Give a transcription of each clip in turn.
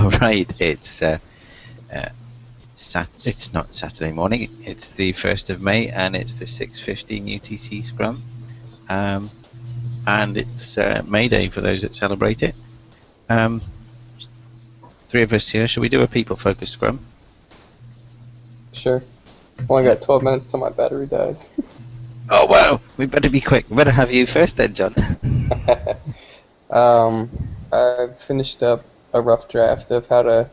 Right, it's it's not Saturday morning. It's the 1st of May, and it's the 6:15 UTC Scrum, and it's May Day for those that celebrate it. 3 of us here. Shall we do a people-focused Scrum? Sure. Only got 12 minutes till my battery dies. Oh wow, we better be quick. We better have you first then, John. I finished up a rough draft of how to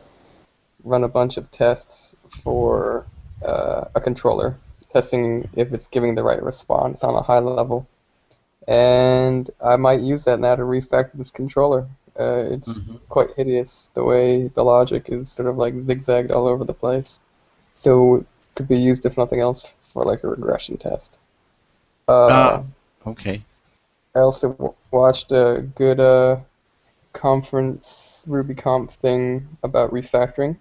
run a bunch of tests for a controller, testing if it's giving the right response on a high level. And I might use that now to refactor this controller. It's quite hideous the way the logic is sort of like zigzagged all over the place. So it could be used, if nothing else, for like a regression test. Okay. I also watched a good conference RubyConf thing about refactoring.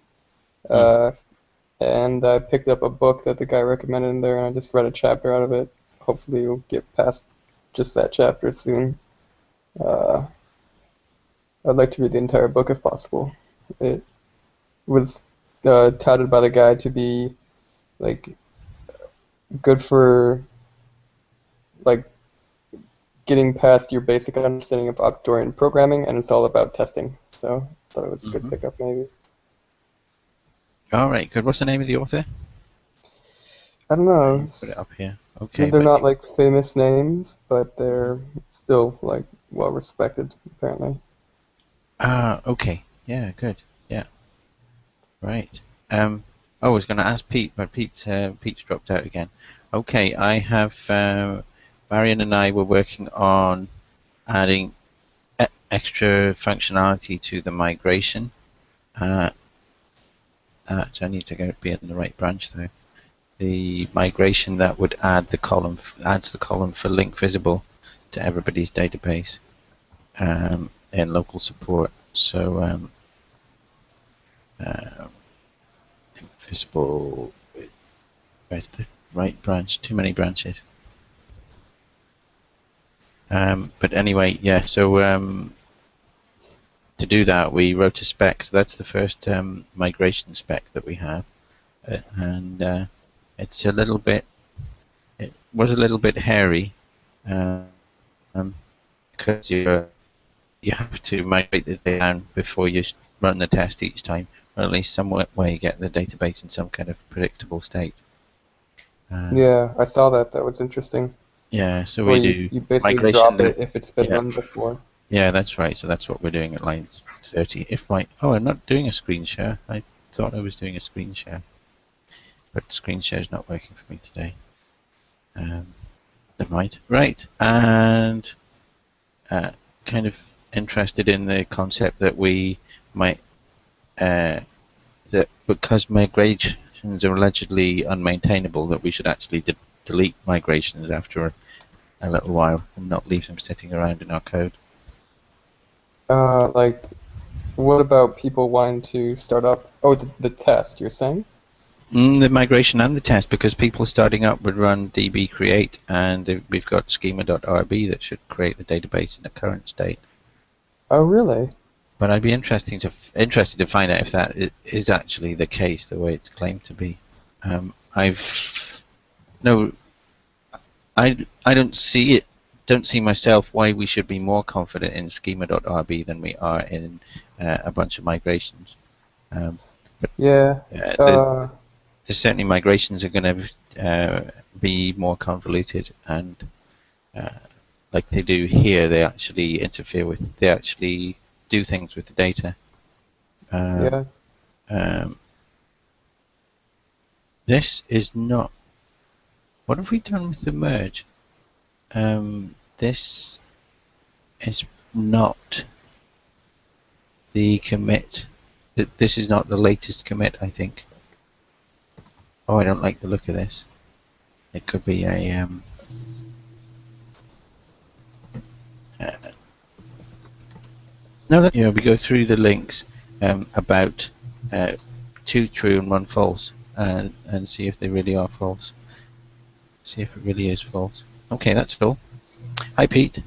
And I picked up a book that the guy recommended in there, and I just read a chapter out of it. Hopefully we'll get past just that chapter soon. I'd like to read the entire book if possible. It was touted by the guy to be like good for like getting past your basic understanding of object-oriented programming, and it's all about testing. So I thought it was a good pickup, maybe. All right, good. What's the name of the author? I don't know. Put it up here. Okay. They're not like famous names, but they're still like well respected, apparently. Okay. Yeah, good. Yeah. Right. I was going to ask Pete, but Pete's dropped out again. Okay, I have Marion and I were working on adding extra functionality to the migration. I need to be in the right branch though. The migration that would add the column adds the column for link visible to everybody's database in local support. So link visible. Where's the right branch? Too many branches. But anyway, yeah. So to do that, we wrote a spec. So that's the first migration spec that we have, and it's a little bit. It was a little bit hairy, because you have to migrate the data down before you run the test each time, or at least some way you get the database in some kind of predictable state. Yeah, I saw that. That was interesting. Yeah, so Where we do you basically migration drop it if it's been run before. Yeah, that's right. So that's what we're doing at line 30. I'm not doing a screen share. I thought I was doing a screen share, but screen share is not working for me today. Never mind. Right, and kind of interested in the concept that we might that because migrations are allegedly unmaintainable, that we should actually delete migrations after a little while and not leave them sitting around in our code. Like, what about people wanting to start up? Oh, the test, you're saying? The migration and the test, because people starting up would run db create, and we've got schema.rb that should create the database in the current state. Oh, really? But I'd be interested to find out if that is actually the case, the way it's claimed to be. I don't see myself why we should be more confident in schema.rb than we are in a bunch of migrations. But yeah. There's certainly migrations are going to be more convoluted, and like they do here, they actually they actually do things with the data. This is not. What have we done with the merge? This is not the commit. This is not the latest commit, I think. Oh, I don't like the look of this. It could be a no. We go through the links about 2 true and 1 false, and see if they really are false. See if it really is false. Okay, that's all. Hi, Pete.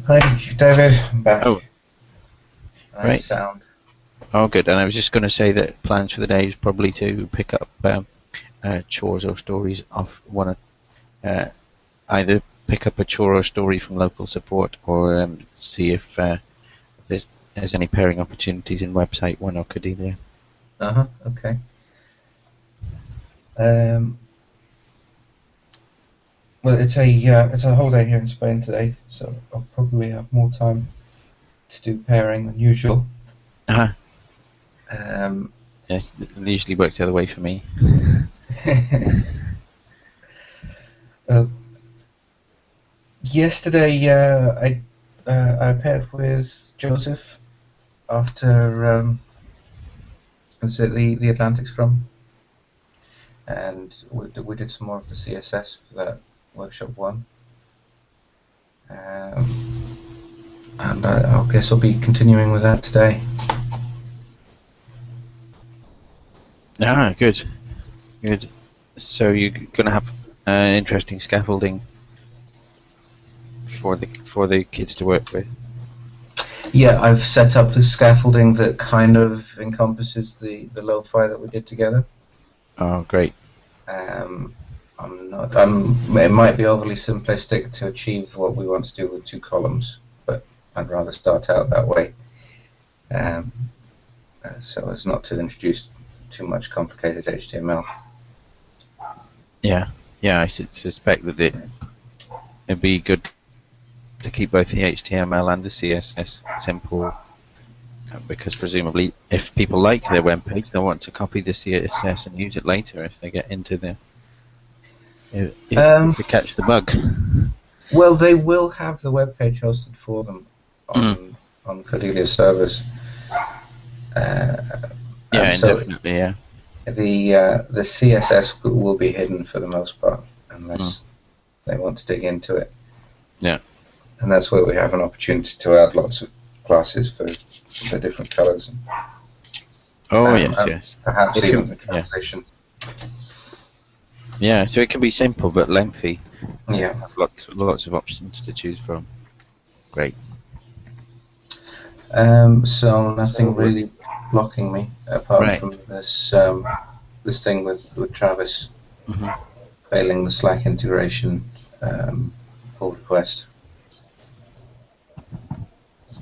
Hi, David. I'm back. Oh, right. Sound. Oh, good. And I was just going to say that plans for the day is probably to pick up chores or stories off one of either pick up a chore or story from local support, or see if there's any pairing opportunities in website one or Cordelia. Okay. Um, well, it's a holiday here in Spain today, so I'll probably have more time to do pairing than usual. Uh-huh. Um, Yes, it usually works the other way for me. uh, Yesterday, I paired with Joseph after the Atlantic Scrum, and we did some more of the CSS for that workshop one. And I guess I'll be continuing with that today. Ah, good, good. So you're going to have interesting scaffolding for the kids to work with. Yeah, I've set up the scaffolding that kind of encompasses the lo-fi that we did together. Oh, great. It might be overly simplistic to achieve what we want to do with 2 columns, but I'd rather start out that way, so as not to introduce too much complicated HTML. Yeah, I suspect that it'd be good to keep both the HTML and the CSS simple, because presumably if people like their web page, they'll want to copy the CSS and use it later if they get into the if they catch the bug. Well, they will have the web page hosted for them on Cordelia's servers. Indefinitely, yeah. The CSS will be hidden for the most part unless they want to dig into it. Yeah. And that's where we have an opportunity to add lots of classes for different colors. Yes. Perhaps even the translation. Yeah, so it can be simple but lengthy. Yeah. Lots of options to choose from. Great. So nothing really blocking me apart from this thing with Travis failing the Slack integration pull request.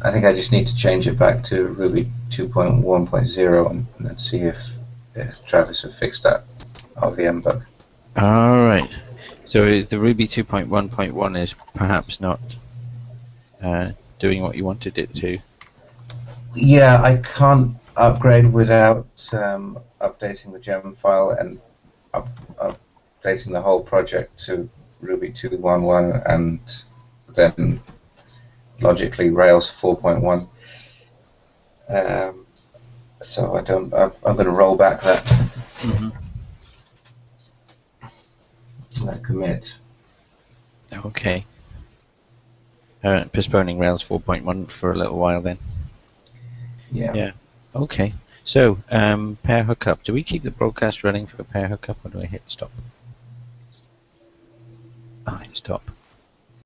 I think I just need to change it back to Ruby 2.1.0 and then see if Travis has fixed that RVM bug. All right. So the Ruby 2.1.1 is perhaps not doing what you wanted it to. Yeah, I can't upgrade without updating the gem file and updating the whole project to Ruby 2.1.1 and then logically Rails 4.1. So I'm going to roll back that commit. Okay. Postponing Rails 4.1 for a little while then. Yeah. Okay. So, pair hookup. Do we keep the broadcast running for pair hookup, or do I hit stop? I hit stop.